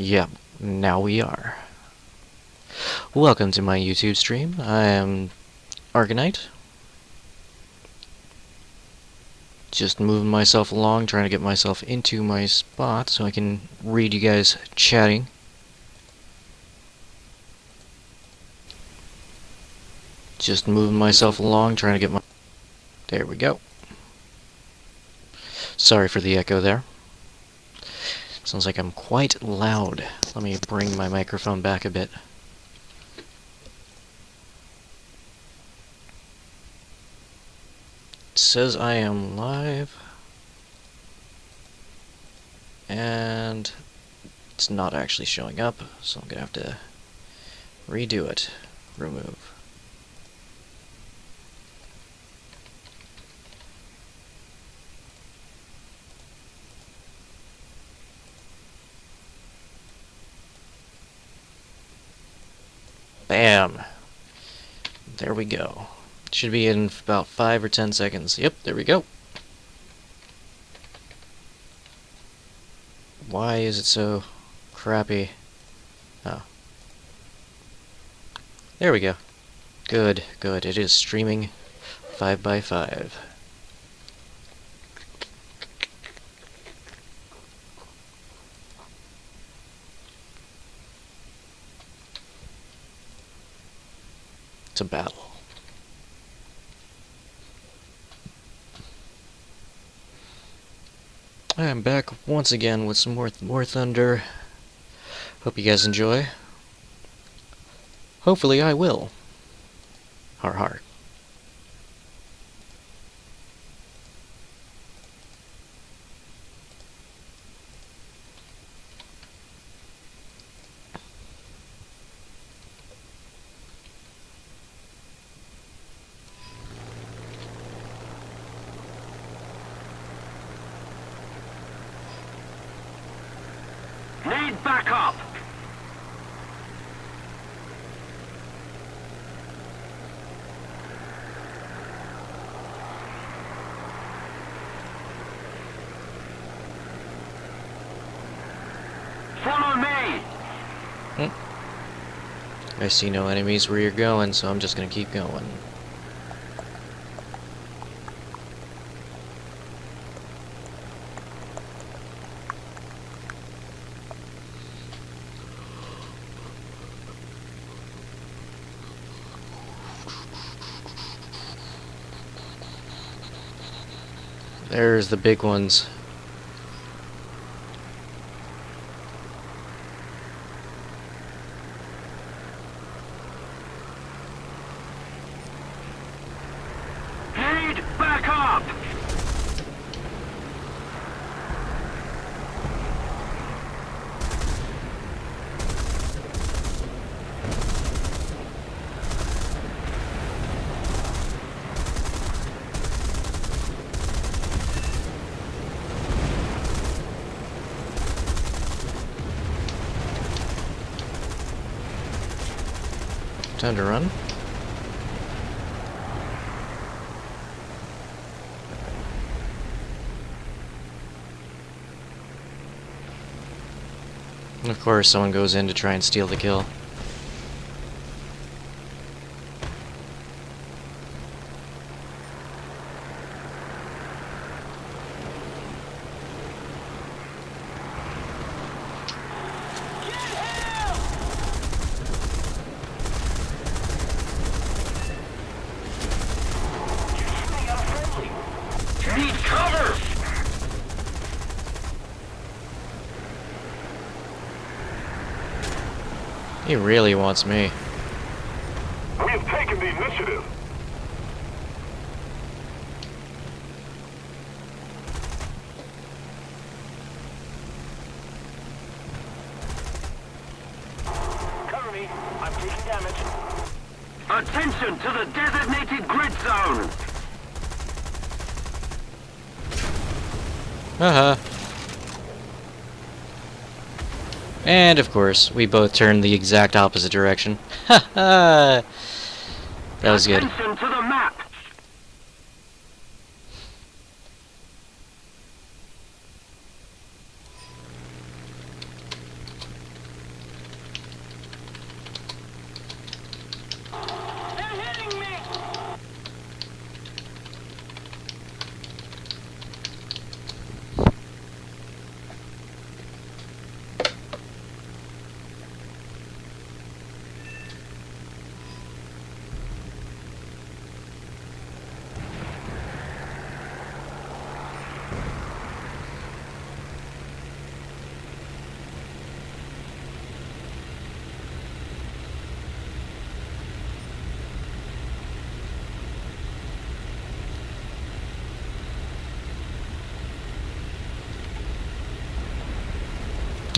Yep, now we are. Welcome to my YouTube stream. I am Arcanite. Just moving myself along, trying to get myself into my spot so I can read you guys chatting. Just moving myself along, trying to get my... There we go. Sorry for the echo there. Sounds like I'm quite loud. Let me bring my microphone back a bit. It says I am live. And it's not actually showing up, so I'm gonna have to redo it. Remove. Bam! There we go. Should be in about 5 or 10 seconds. Yep, there we go. Why is it so crappy? Oh. There we go. Good, good. It is streaming 5x5. It's a battle. I am back once again with some more Warthunder. Hope you guys enjoy. Hopefully I will. Har har. Need backup! Follow me! I see no enemies where you're going, so I'm just gonna keep going. There's the big ones. Need backup! Time to run. And of course, someone goes in to try and steal the kill. Need cover! He really wants me. We have taken the initiative! Cover me. I'm taking damage. Attention to the designated grid zone! Haha. And of course, we both turned the exact opposite direction. Haha. That was good. Attention to the map!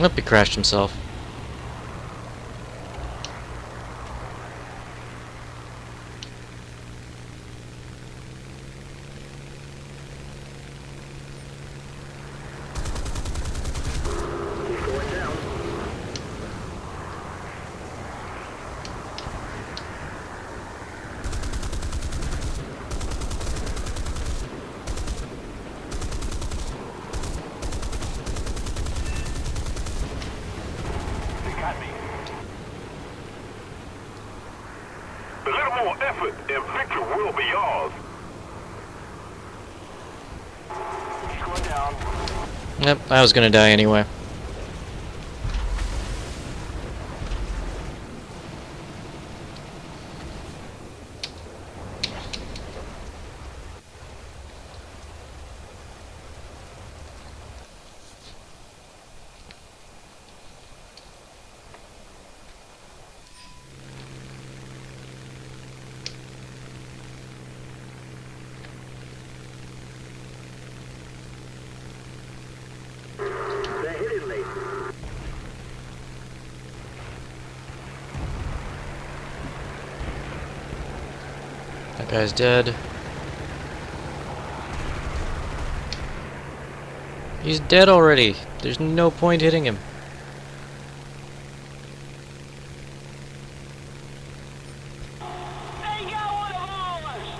Nope, he crashed himself. A little more effort and victory will be yours. He's going down. Yep, I was gonna die anyway. They're hitting me. That guy's dead. He's dead already. There's no point hitting him. They got one of ours.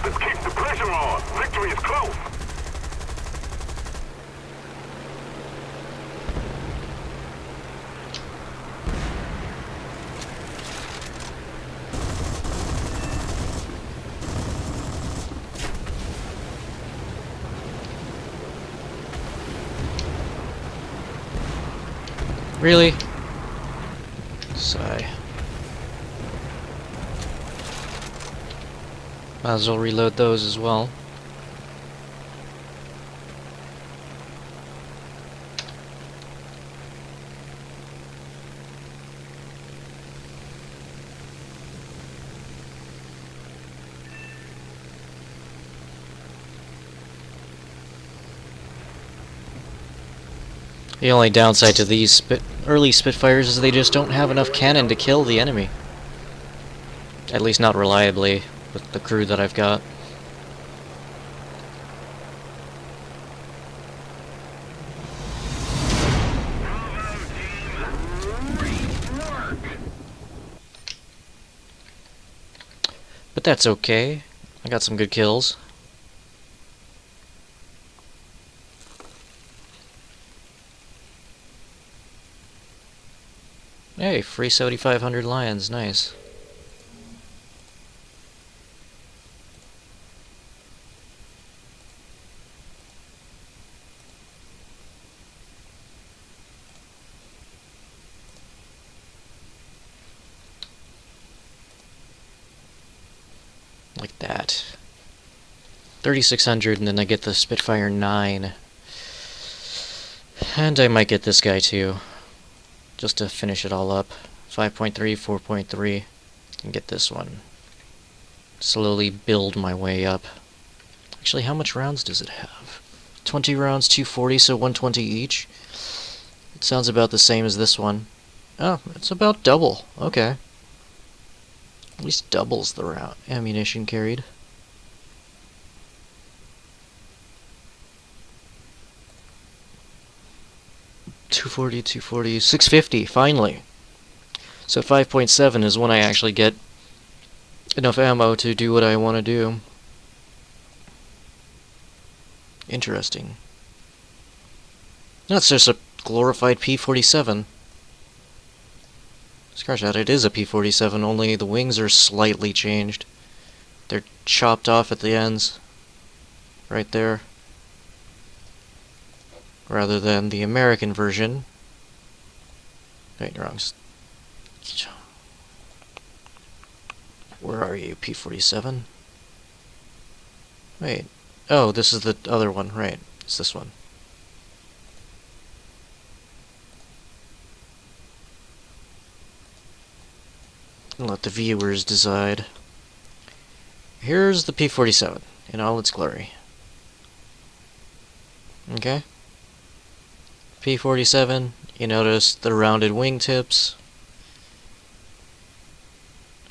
Let's keep the pressure on. Victory is close. Really? Sigh. Might as well reload those as well. The only downside to these early Spitfires is they just don't have enough cannon to kill the enemy. At least not reliably, with the crew that I've got. But that's okay. I got some good kills. Hey, free 7,500 lions, nice. Like that. 3,600, and then I get the Spitfire 9. And I might get this guy too, just to finish it all up. 5.3, 4.3, and get this one. Slowly build my way up. Actually, how much rounds does it have? 20 rounds, 240, so 120 each. It sounds about the same as this one. Oh, it's about double. Okay. At least doubles the round ammunition carried. $240, $240, $650, finally. So 5.7 is when I actually get enough ammo to do what I want to do. Interesting. That's just a glorified P-47. Scratch that, it is a P-47, only the wings are slightly changed. They're chopped off at the ends. Right there. Rather than the American version. Wait, wrong. Where are you, P-47? Wait. Oh, this is the other one, right. It's this one. Let the viewers decide. Here's the P-47 in all its glory. Okay? P-47, you notice the rounded wingtips.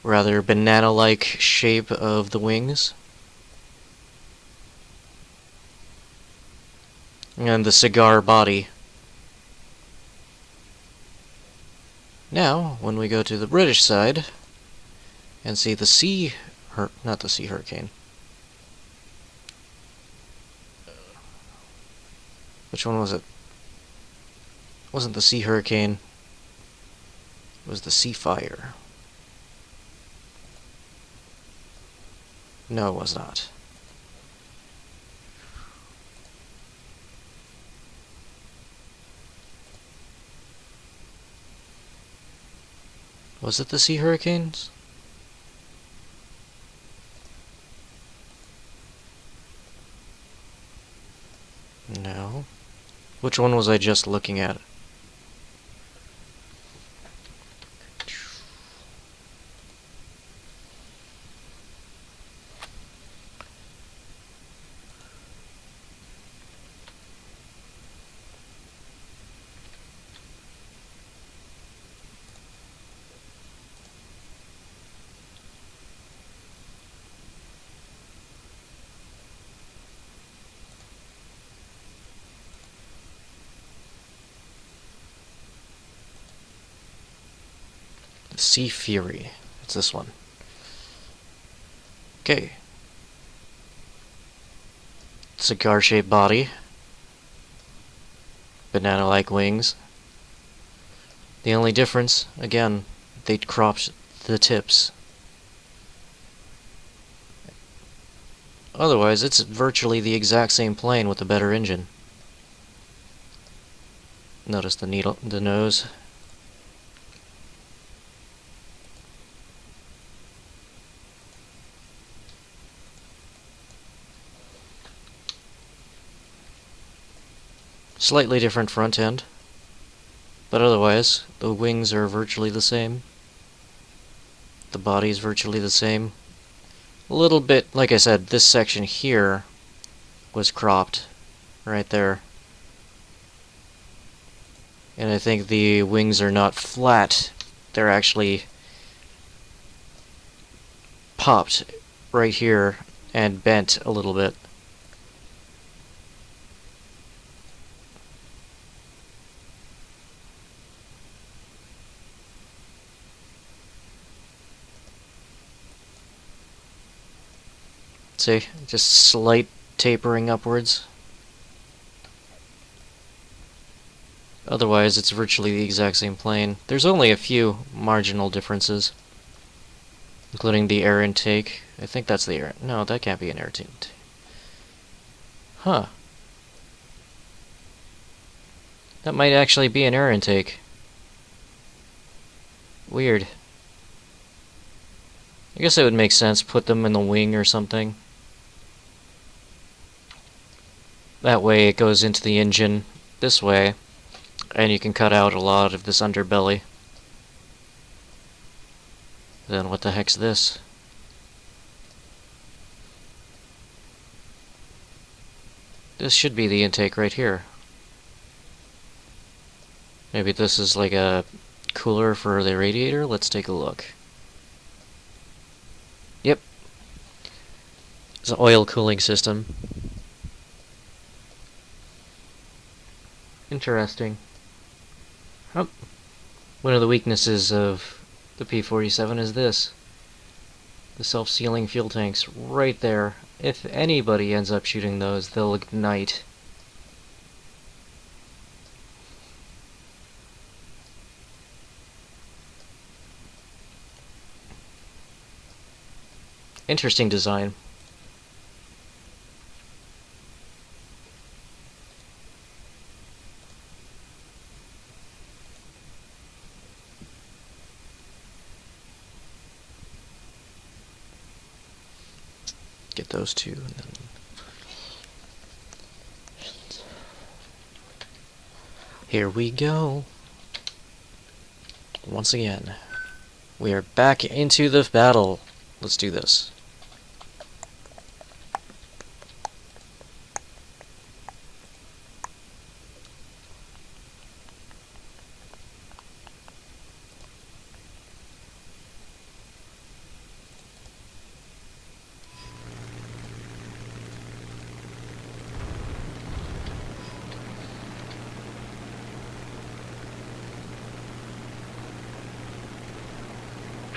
Rather banana-like shape of the wings. And the cigar body. Now, when we go to the British side and see the not the Sea Hurricane. Which one was it? It wasn't the Sea Hurricane. It was the Sea Fire. No, it was not. Was it the Sea Hurricanes? No. Which one was I just looking at? Sea Fury. It's this one. Okay. Cigar-shaped body. Banana-like wings. The only difference, again, they cropped the tips. Otherwise, it's virtually the exact same plane with a better engine. Notice the nose. Slightly different front end, but otherwise, the wings are virtually the same. The body's virtually the same. A little bit, like I said, this section here was cropped, right there. And I think the wings are not flat, they're actually popped right here and bent a little bit. See, just slight tapering upwards. Otherwise, it's virtually the exact same plane. There's only a few marginal differences, including the air intake. I think that's the air. No, that can't be an air intake. Huh. That might actually be an air intake. Weird. I guess it would make sense, put them in the wing or something. That way it goes into the engine this way, and you can cut out a lot of this underbelly. Then what the heck's this? This should be the intake right here. Maybe this is like a cooler for the radiator? Let's take a look. Yep. It's an oil cooling system. Interesting. Oh. One of the weaknesses of the P-47 is this. The self-sealing fuel tanks right there. If anybody ends up shooting those, they'll ignite. Interesting design. Get those two, and then here we go. Once again, we are back into the battle. Let's do this.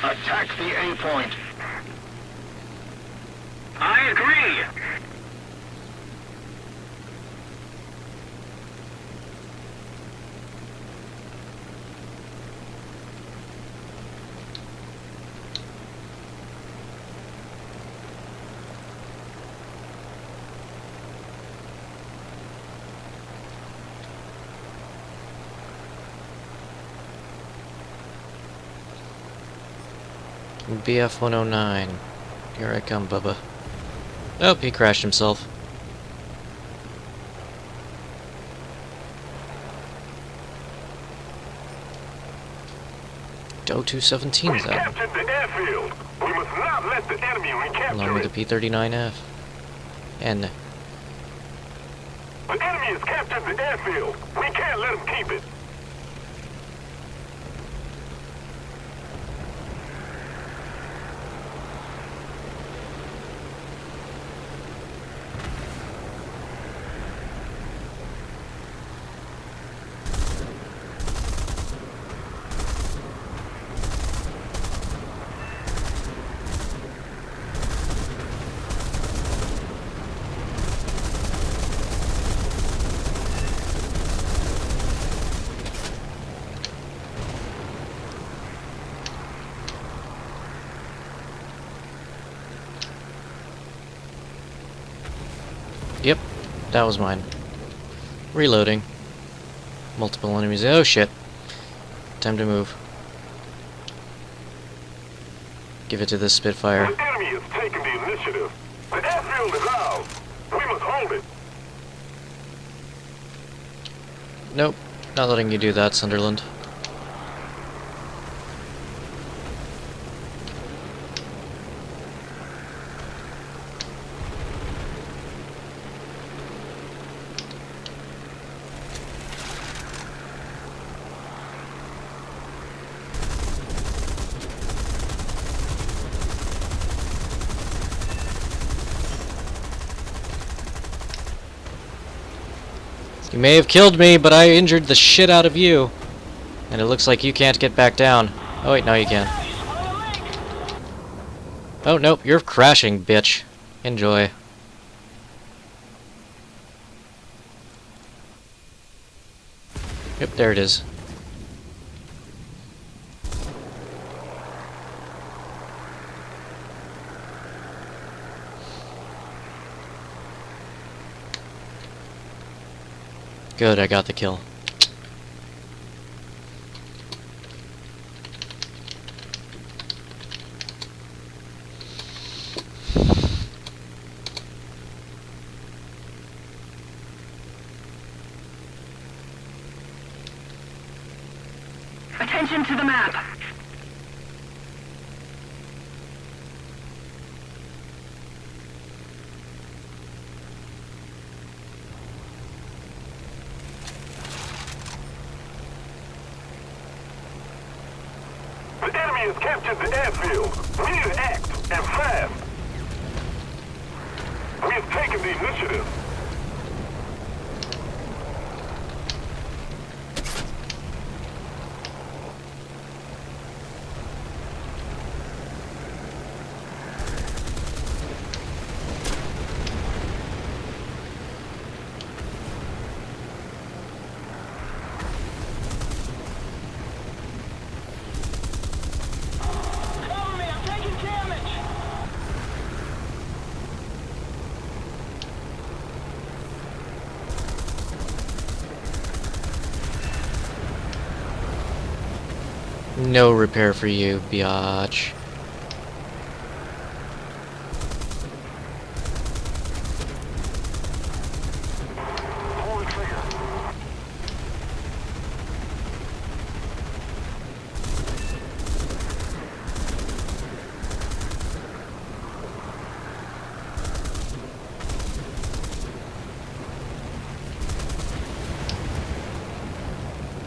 Attack the A point. I agree. BF-109. Here I come, Bubba. Oh, he crashed himself. Go 217s then. Captured the airfield. We must not let the enemy recapture Along with it. the P-39F. And The enemy has captured the airfield. We can't let them keep it. yep, that was mine. Reloading. Multiple enemies. Oh shit. Time to move. Give it to this Spitfire. The enemy has taken the initiative. The airfield is ours. We must hold it. Nope, not letting you do that, Sunderland. You may have killed me, but I injured the shit out of you. And it looks like you can't get back down. Oh wait, now you can. Oh nope, you're crashing, bitch. Enjoy. Yep, there it is. Good, I got the kill. Attention to the map. The enemy has captured the airfield. We need to act, and fast. We have taken the initiative. No repair for you, biatch. Pull the trigger.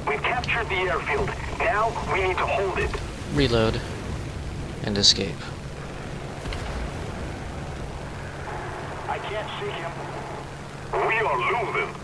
We've captured the airfield. Now we need to hold it. Reload. And escape. I can't see him. We are losing.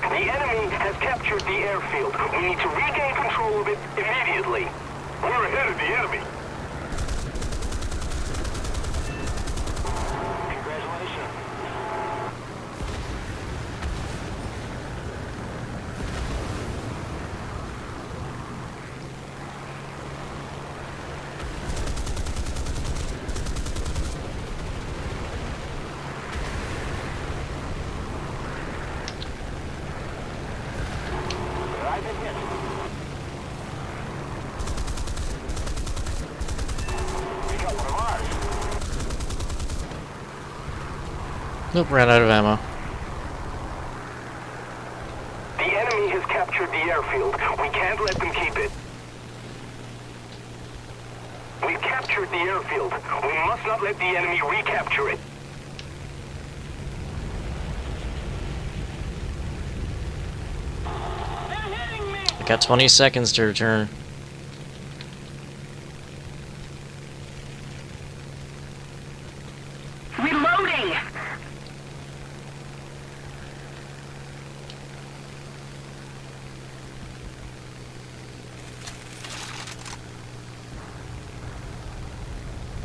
The enemy has captured the airfield. We need to regain control of it immediately. We're ahead of the enemy. Congratulations. I've been hit. We got one of ours. Nope, ran out of ammo. The enemy has captured the airfield. We can't let them keep it. We've captured the airfield. We must not let the enemy recapture it. I got 20 seconds to return. Reloading!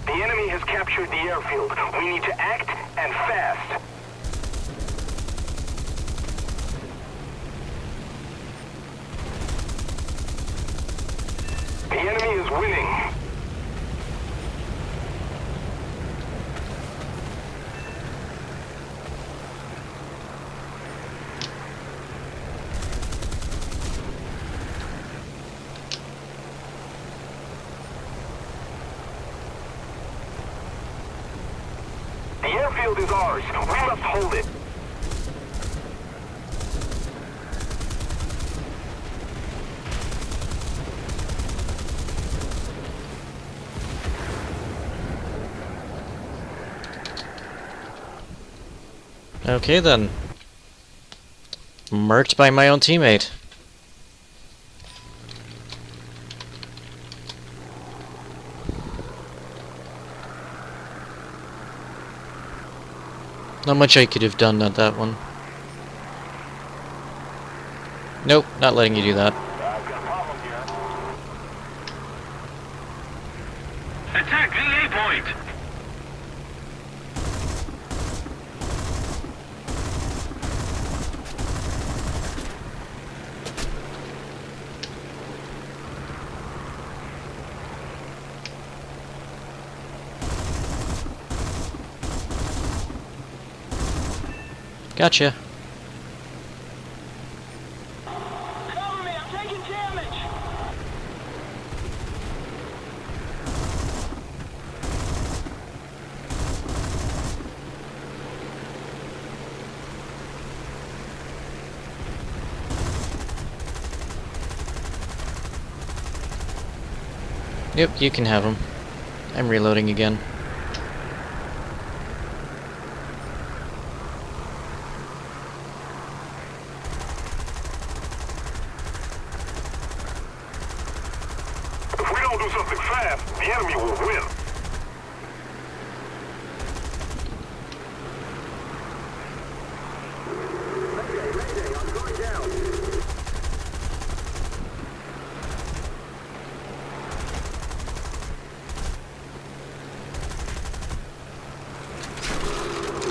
The enemy has captured the airfield. We need to act and fast. The enemy is winning. The airfield is ours. We must hold it. Okay then. Murked by my own teammate. Not much I could have done at that one. Nope, not letting you do that. I've got a problem here. Attack the A point! Gotcha. Cover me, I'm taking damage! Yep, you can have them. I'm reloading again. If we don't do something fast, the enemy will win. Mayday, I'm going down.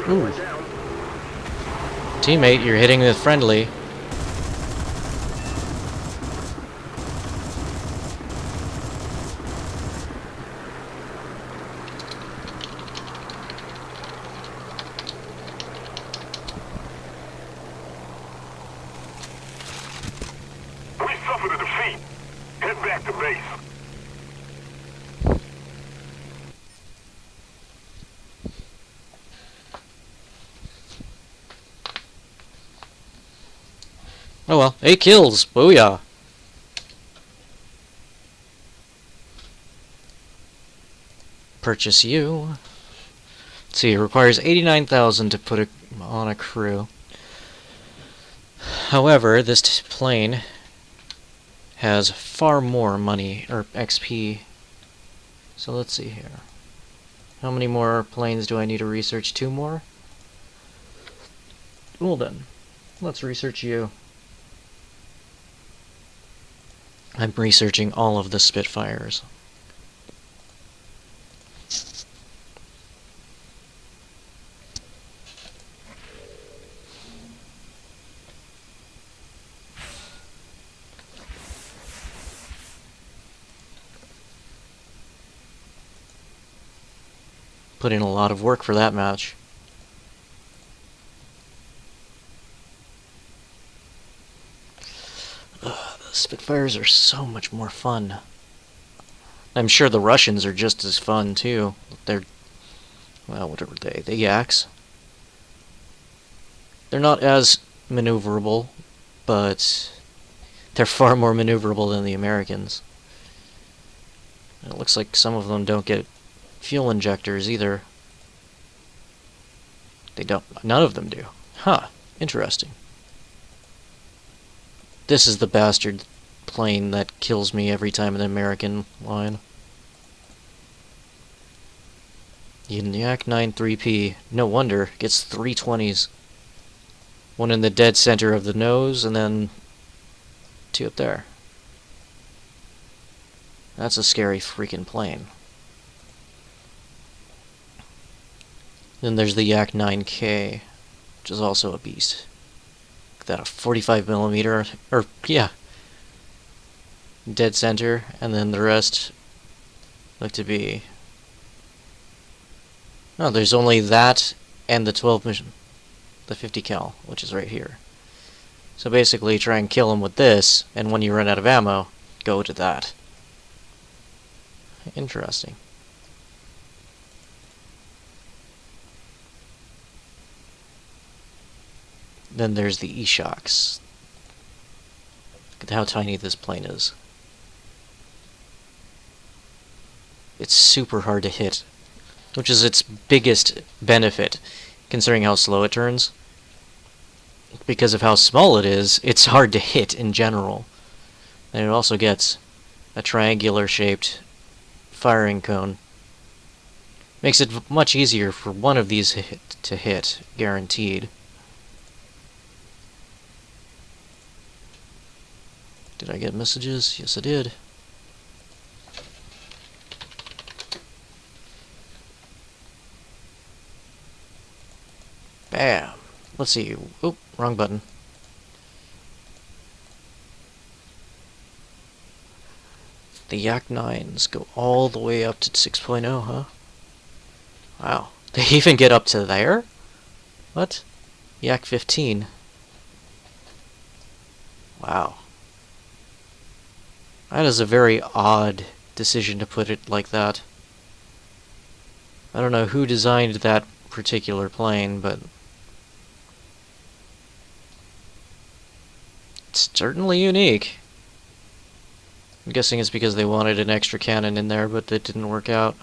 Ooh. Teammate, you're hitting the friendly. We suffered a defeat. Head back to base. Oh well, 8 kills! Booyah! Purchase you. Let's see, it requires 89,000 to put it on a crew. However, this plane has far more money, or XP. So let's see here. How many more planes do I need to research? 2 more? Well then, let's research you. I'm researching all of the Spitfires. Put in a lot of work for that match. The Spitfires are so much more fun. I'm sure the Russians are just as fun too. They're, well, what are they? The Yaks. They're not as maneuverable, but they're far more maneuverable than the Americans. It looks like some of them don't get fuel injectors either. They don't. None of them do. Huh. Interesting. This is the bastard plane that kills me every time in the American line. Yak 93P. No wonder. Gets 320s. One in the dead center of the nose, and then 2 up there. That's a scary freaking plane. Then there's the Yak 9K, which is also a beast. Look at that, a 45mm, or, yeah, dead center, and then the rest look to be... No, there's only that and the 12 mission, the 50 cal, which is right here. So basically, try and kill him with this, and when you run out of ammo, go to that. Interesting. Then there's the E-Shocks. Look at how tiny this plane is. It's super hard to hit, which is its biggest benefit, considering how slow it turns. Because of how small it is, it's hard to hit in general. And it also gets a triangular-shaped firing cone. Makes it much easier for one of these to hit, guaranteed. Did I get messages? Yes, I did. Bam. Let's see. Oop, wrong button. The Yak 9s go all the way up to 6.0, huh? Wow. They even get up to there? What? Yak 15. Wow. That is a very odd decision to put it like that. I don't know who designed that particular plane, but it's certainly unique. I'm guessing it's because they wanted an extra cannon in there, but it didn't work out.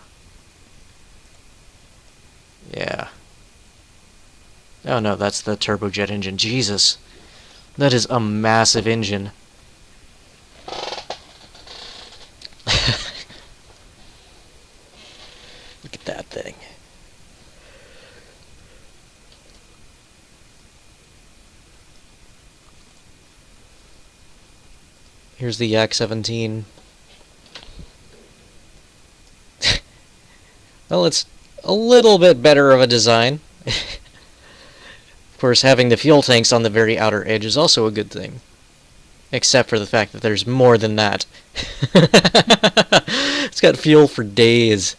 Oh no, that's the turbojet engine. Jesus. That is a massive engine. Look at that thing. Here's the Yak 17. Well, it's a little bit better of a design. Of course, having the fuel tanks on the very outer edge is also a good thing. Except for the fact that there's more than that. It's got fuel for days.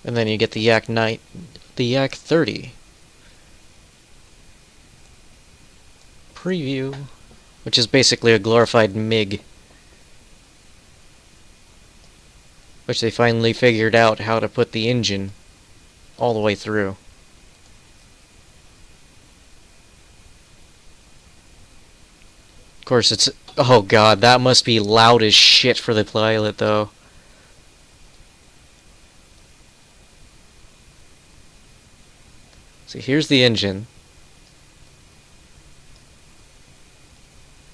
And then you get the Yak 9, the Yak 30 preview, which is basically a glorified MiG, which they finally figured out how to put the engine all the way through. Of course, it's... oh god, that must be loud as shit for the pilot, though. So here's the engine.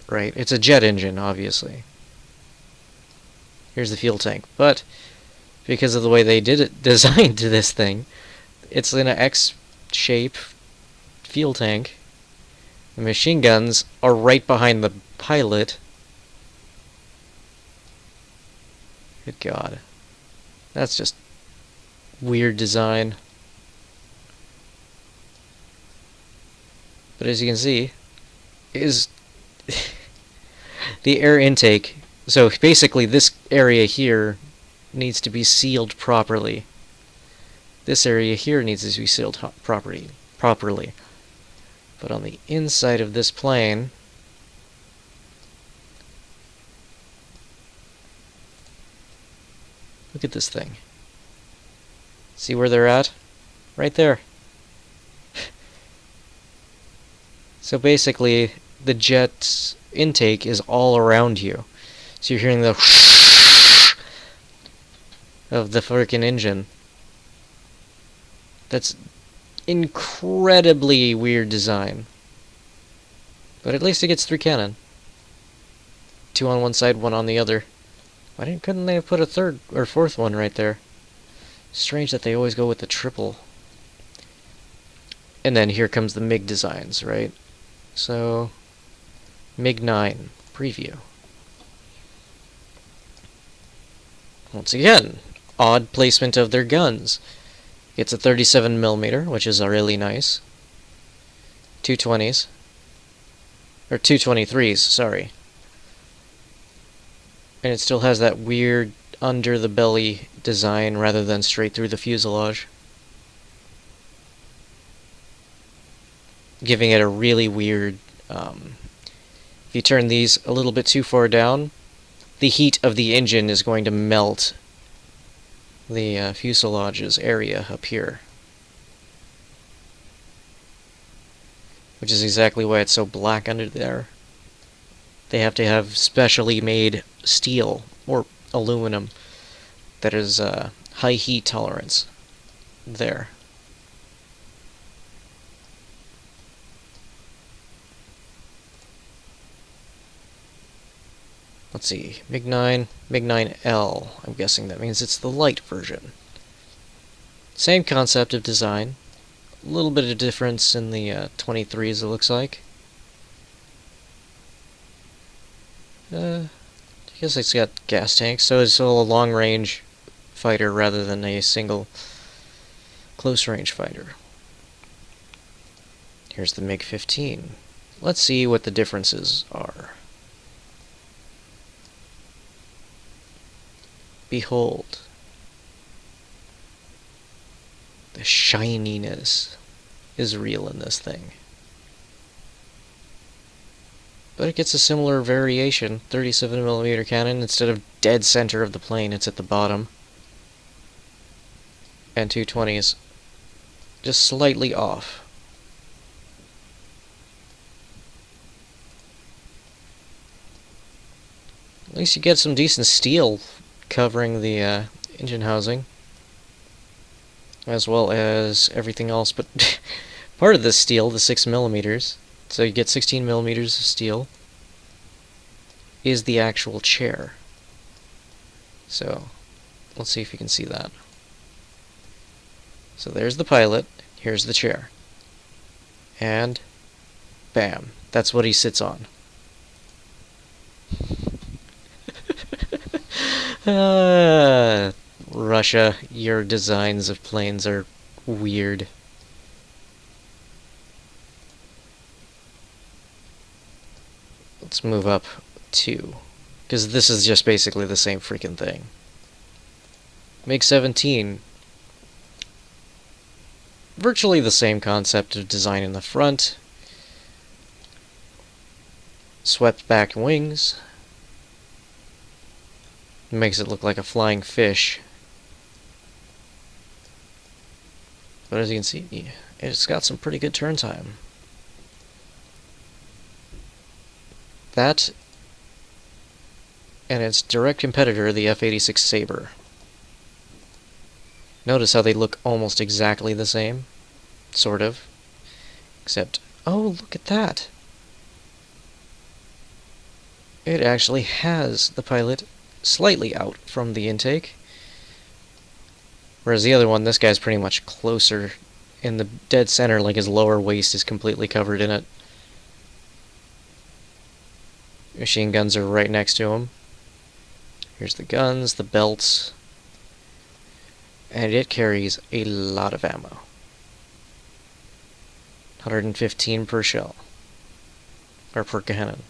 Right, it's a jet engine, obviously. Here's the fuel tank. But, because of the way they designed this thing, it's in an X-shape fuel tank. The machine guns are right behind the pilot. Good God. That's just weird design. But as you can see, is the air intake. So basically this area here needs to be sealed properly. This area here needs to be sealed properly. But on the inside of this plane, look at this thing. See where they're at? Right there. So basically, the jet's intake is all around you. So you're hearing the whoosh of the freaking engine. That's incredibly weird design. But at least it gets 3 cannon. 2 on one side, 1 on the other. Couldn't they have put a 3rd or 4th one right there? Strange that they always go with the triple. And then here comes the MiG designs, right? So, MiG-9 preview. Once again, odd placement of their guns. It's a 37mm, which is really nice. 220s. Or 223s, sorry. And it still has that weird under the belly design rather than straight through the fuselage, giving it a really weird, if you turn these a little bit too far down, the heat of the engine is going to melt the fuselage's area up here. Which is exactly why it's so black under there. They have to have specially made steel or aluminum that is high heat tolerance there. Let's see, MiG-9, MiG-9L. I'm guessing that means it's the light version. Same concept of design. A little bit of difference in the 23s, it looks like. I guess it's got gas tanks, so it's still a long-range fighter rather than a single close-range fighter. Here's the MiG-15. Let's see what the differences are. Behold. The shininess is real in this thing. But it gets a similar variation. 37mm cannon, instead of dead center of the plane, it's at the bottom. And 220s just slightly off. At least you get some decent steel covering the engine housing, as well as everything else. But part of the steel, the 6mm, so you get 16mm of steel, is the actual chair. So let's see if you can see that. So there's the pilot, here's the chair. And bam, that's what he sits on. Russia, your designs of planes are weird. Let's move up 2, because this is just basically the same freaking thing. MiG-17, virtually the same concept of design in the front, swept back wings, makes it look like a flying fish. But as you can see, it's got some pretty good turn time. That and its direct competitor, the F-86 Sabre. Notice how they look almost exactly the same? Sort of. Except, oh, look at that! It actually has the pilot slightly out from the intake. Whereas the other one, this guy's pretty much closer in the dead center, like his lower waist is completely covered in it. Machine guns are right next to him. Here's the guns, the belts. And it carries a lot of ammo. 115 per shell. Or per cannon.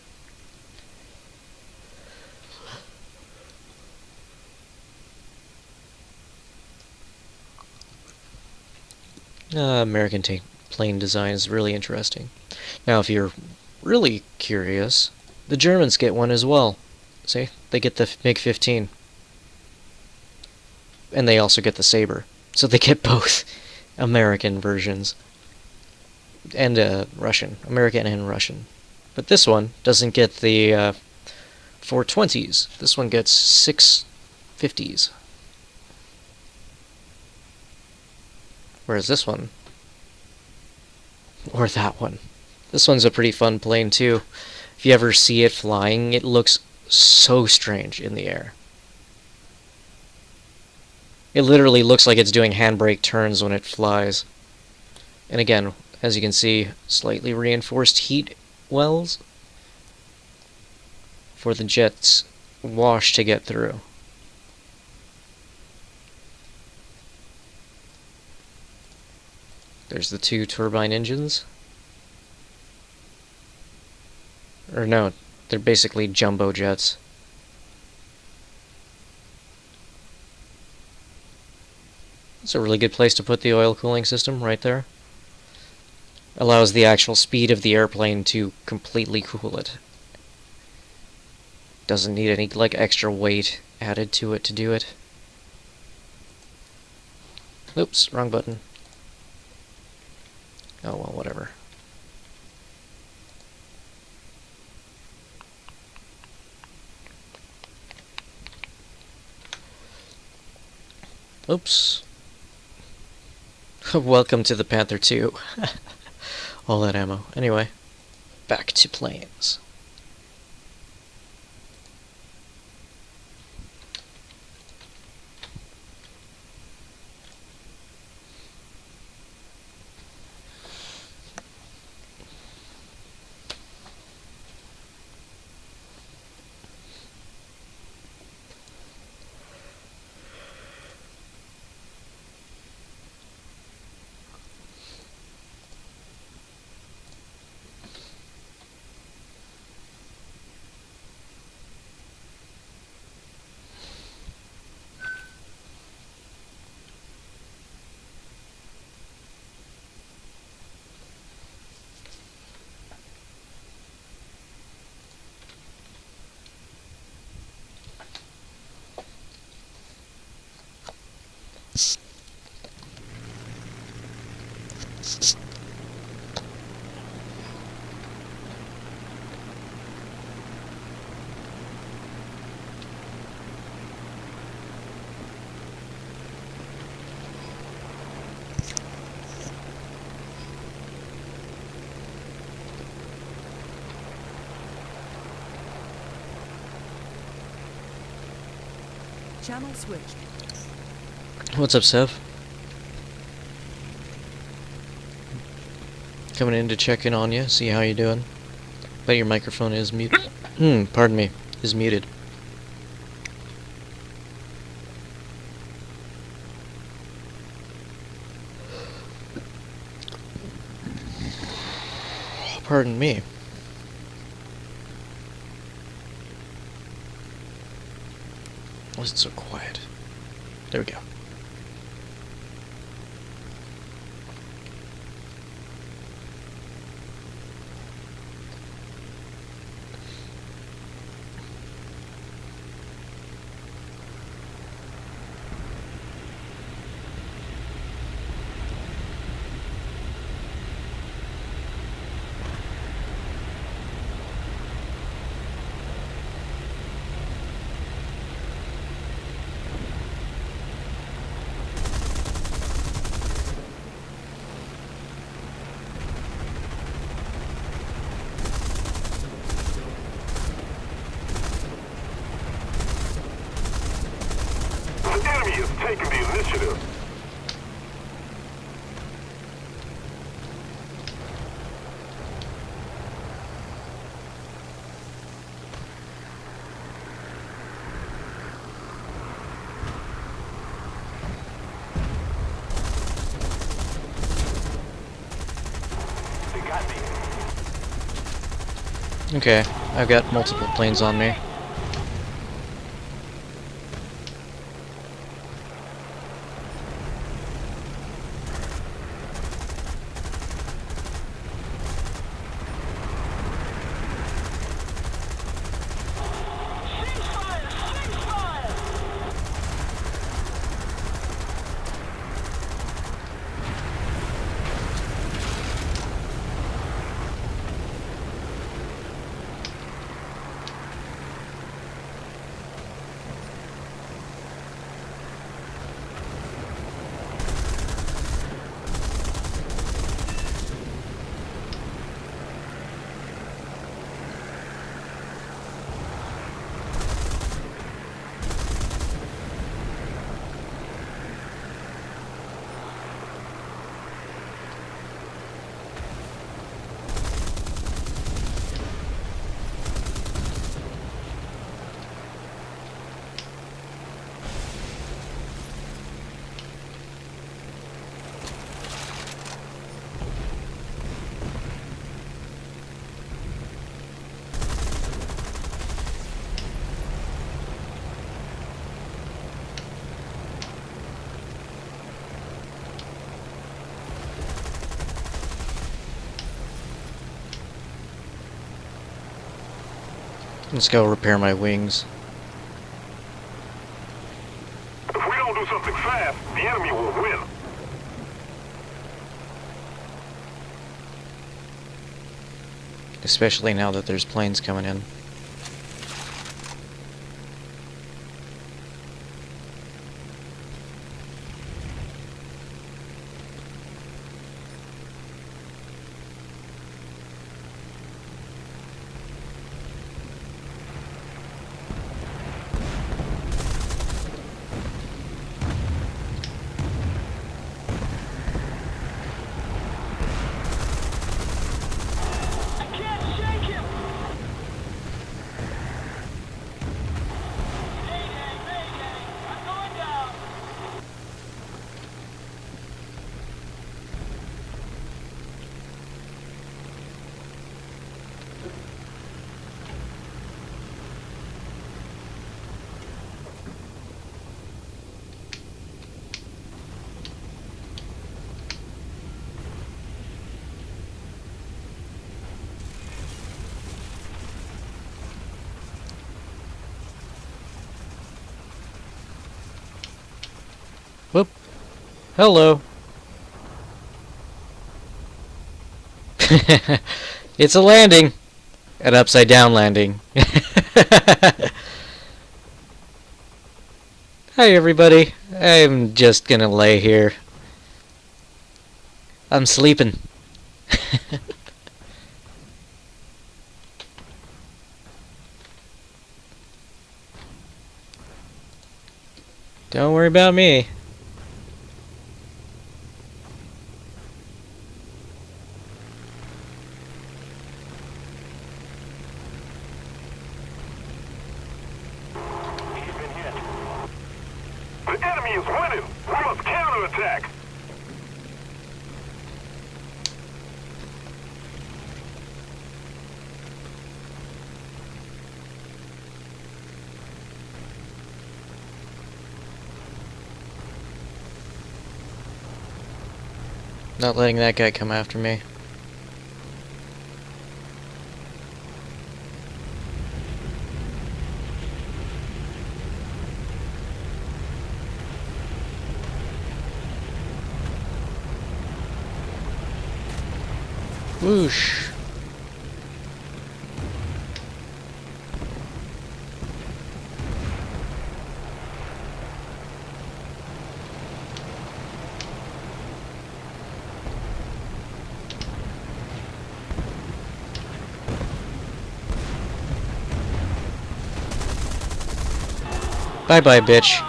American plane design is really interesting. Now, if you're really curious, the Germans get one as well. See? They get the MiG-15. And they also get the Sabre. So they get both American versions. And Russian. American and Russian. But this one doesn't get the 420s. This one gets 650s. Whereas this one, or that one, this one's a pretty fun plane too. If you ever see it flying, it looks so strange in the air. It literally looks like it's doing handbrake turns when it flies. And again, as you can see, slightly reinforced heat wells for the jet's wash to get through. There's the 2 turbine engines. Or no, they're basically jumbo jets. It's a really good place to put the oil cooling system, right there. Allows the actual speed of the airplane to completely cool it. Doesn't need any, like, extra weight added to it to do it. Oops, wrong button. Oh, well, whatever. Oops. Welcome to the Panther 2. All that ammo. Anyway, back to planes. Channel switched. What's up, Sev? Coming in to check in on you, see how you doing. But your microphone is muted. Pardon me, is muted. Pardon me. Why is it so quiet? There we go. The enemy is taking the initiative. They got me. Okay, I've got multiple planes on me. Ceasefire! Ceasefire! Let's go repair my wings. If we don't do something fast, the enemy will win. Especially now that there's planes coming in. I can't shake him! Mayday! Mayday! I'm going down! Whoop. Hello. It's a landing. An upside down landing. Hi everybody. I'm just gonna lay here. I'm sleeping. Don't worry about me. He's been hit. The enemy is winning! We must counterattack! Not letting that guy come after me. Whoosh. Bye-bye, bitch.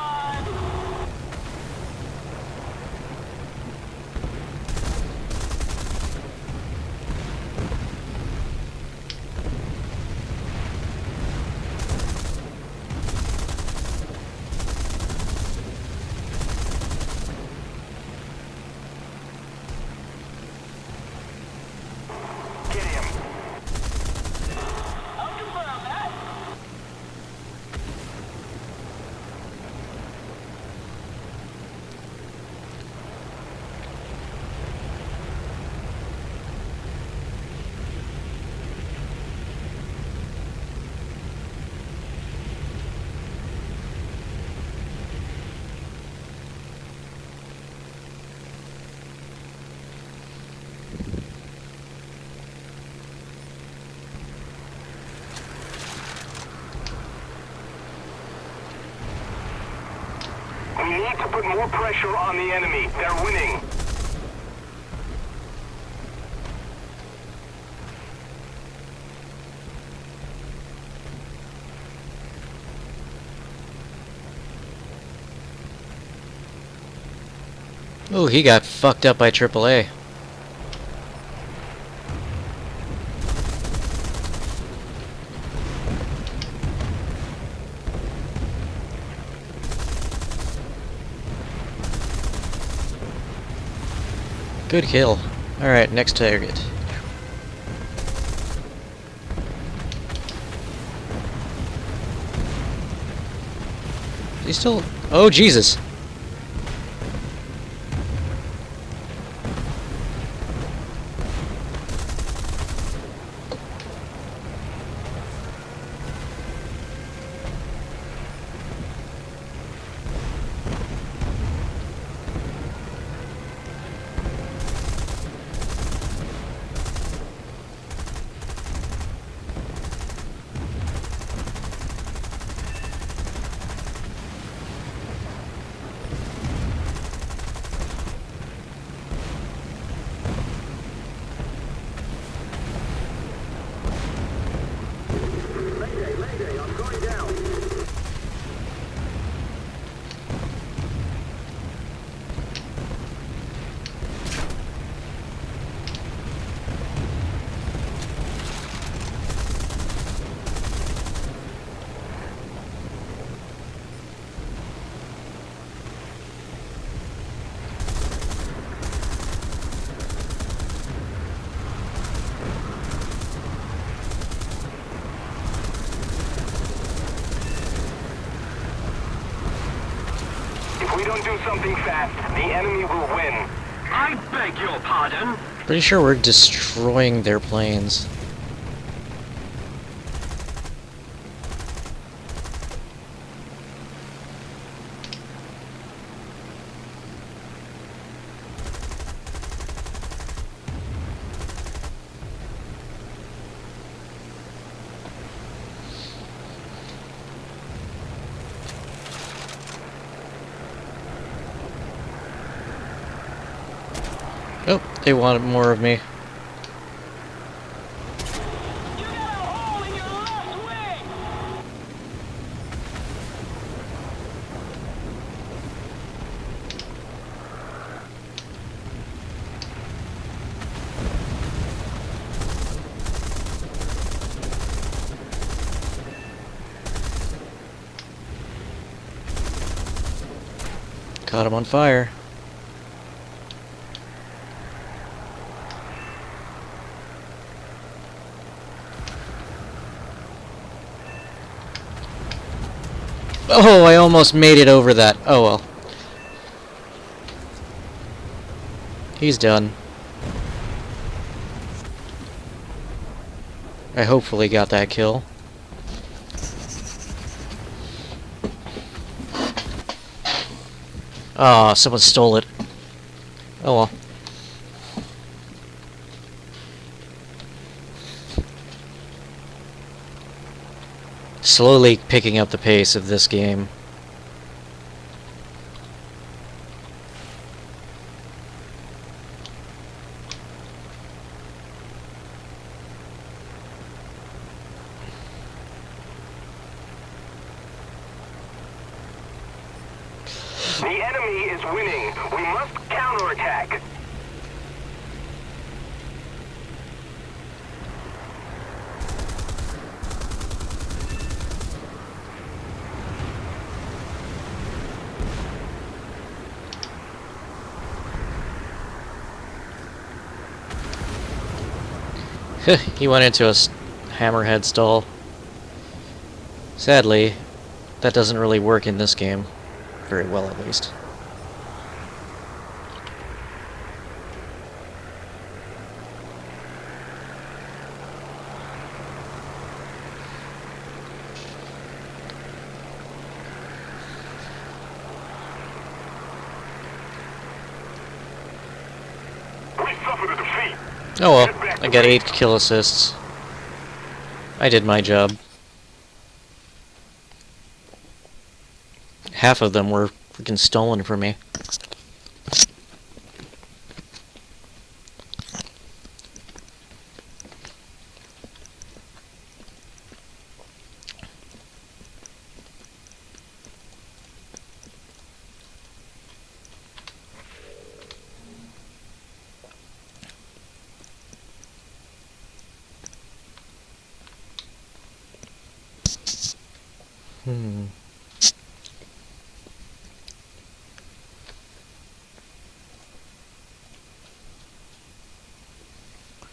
Get him! I'll confirm that. We need to put more pressure on the enemy. They're winning. Ooh, he got fucked up by AAA. Good kill. Alright, next target. He's still... Oh, Jesus! Mayday, I'm going down. If we don't do something fast, the enemy will win. I beg your pardon? Pretty sure we're destroying their planes. Oh, they wanted more of me. You got a hole in your left wing. Caught him on fire. Oh, I almost made it over that. Oh well. He's done. I hopefully got that kill. Ah, someone stole it. Oh well. Slowly picking up the pace of this game. The enemy is winning. We must counterattack. He went into a hammerhead stall. Sadly, that doesn't really work in this game. Very well, at least. We suffered a defeat. Oh well, I got 8 kill assists. I did my job. Half of them were freaking stolen from me.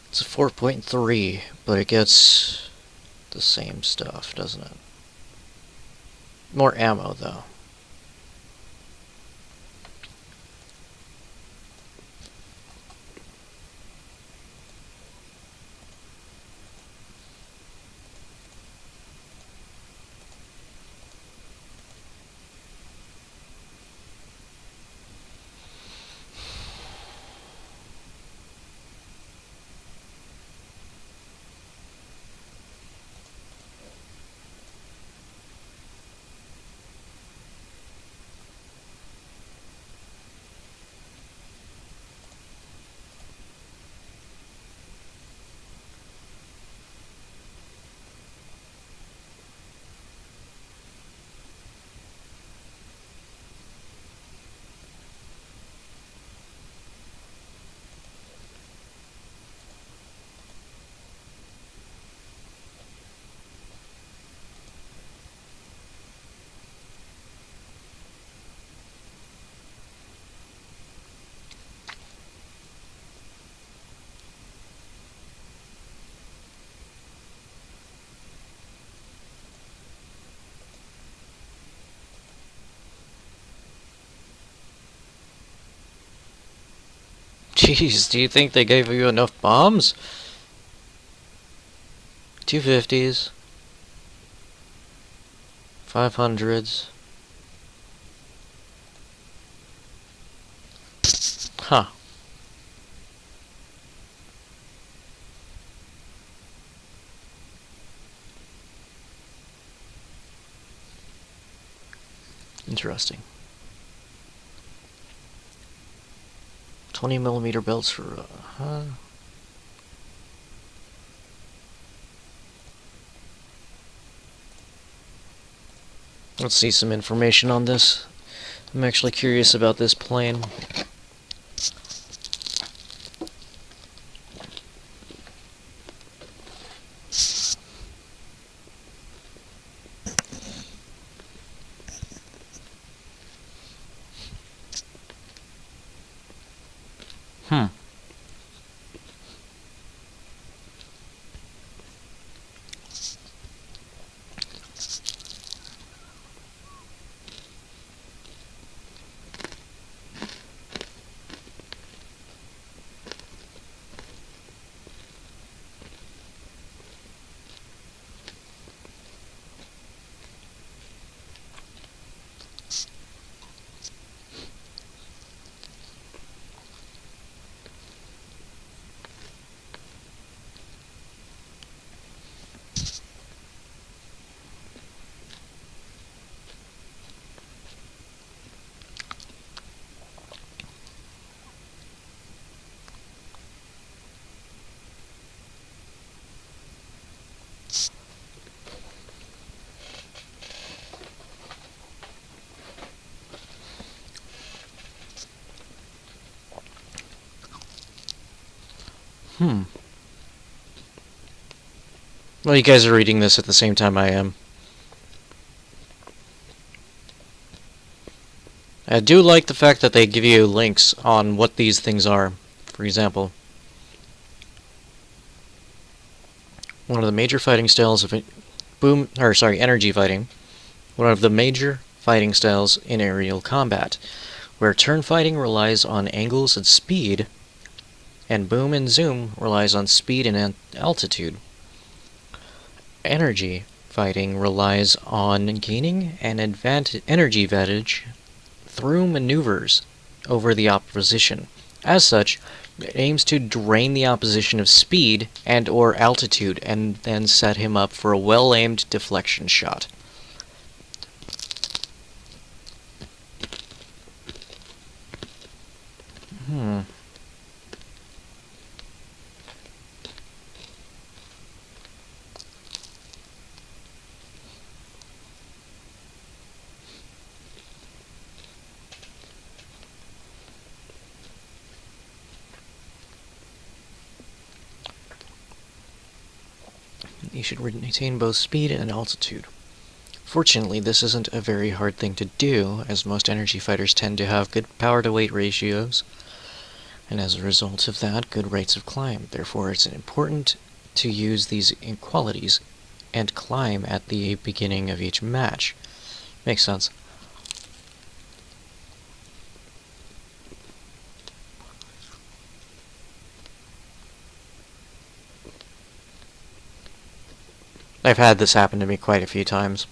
It's a 4.3, but it gets the same stuff, doesn't it? More ammo, though. Jeez, do you think they gave you enough bombs? 250s. 500s. Huh. Interesting. 20mm belts for, huh? Let's see some information on this. I'm actually curious about this plane. Well, you guys are reading this at the same time I am. I do like the fact that they give you links on what these things are. For example, one of the major fighting styles of energy fighting. One of the major fighting styles in aerial combat, where turn fighting relies on angles and speed, and boom and zoom relies on speed and altitude. Energy fighting relies on gaining an energy advantage through maneuvers over the opposition. As such, it aims to drain the opposition of speed and or altitude and then set him up for a well-aimed deflection shot. You should retain both speed and altitude. Fortunately, this isn't a very hard thing to do, as most energy fighters tend to have good power-to-weight ratios, and as a result of that, good rates of climb. Therefore, it's important to use these qualities and climb at the beginning of each match. Makes sense. I've had this happen to me quite a few times.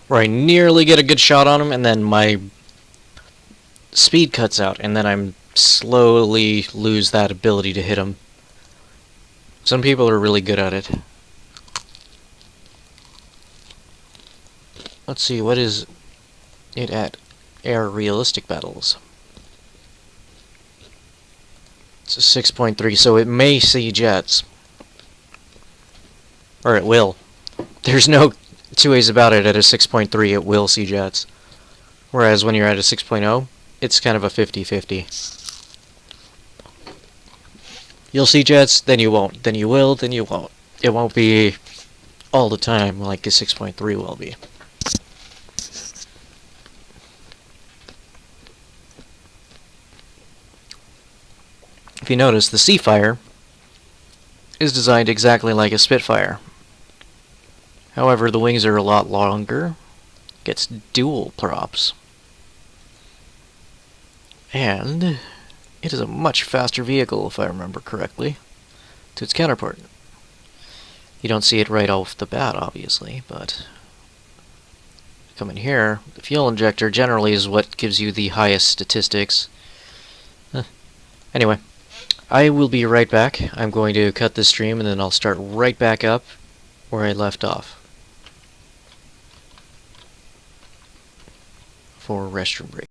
Where I nearly get a good shot on him, and then my speed cuts out, and then I'm slowly lose that ability to hit him. Some people are really good at it. Let's see, what is it at air realistic battles? It's a 6.3, so it may see jets. Or it will. There's no two ways about it. At a 6.3, it will see jets. Whereas when you're at a 6.0, it's kind of a 50-50. You'll see jets, then you won't. Then you will, then you won't. It won't be all the time like a 6.3 will be. If you notice, the Seafire is designed exactly like a Spitfire. However, the wings are a lot longer, gets dual props, and it is a much faster vehicle, if I remember correctly, to its counterpart. You don't see it right off the bat, obviously, but come in here, the fuel injector generally is what gives you the highest statistics. Anyway, I will be right back. I'm going to cut this stream, and then I'll start right back up where I left off for restroom break.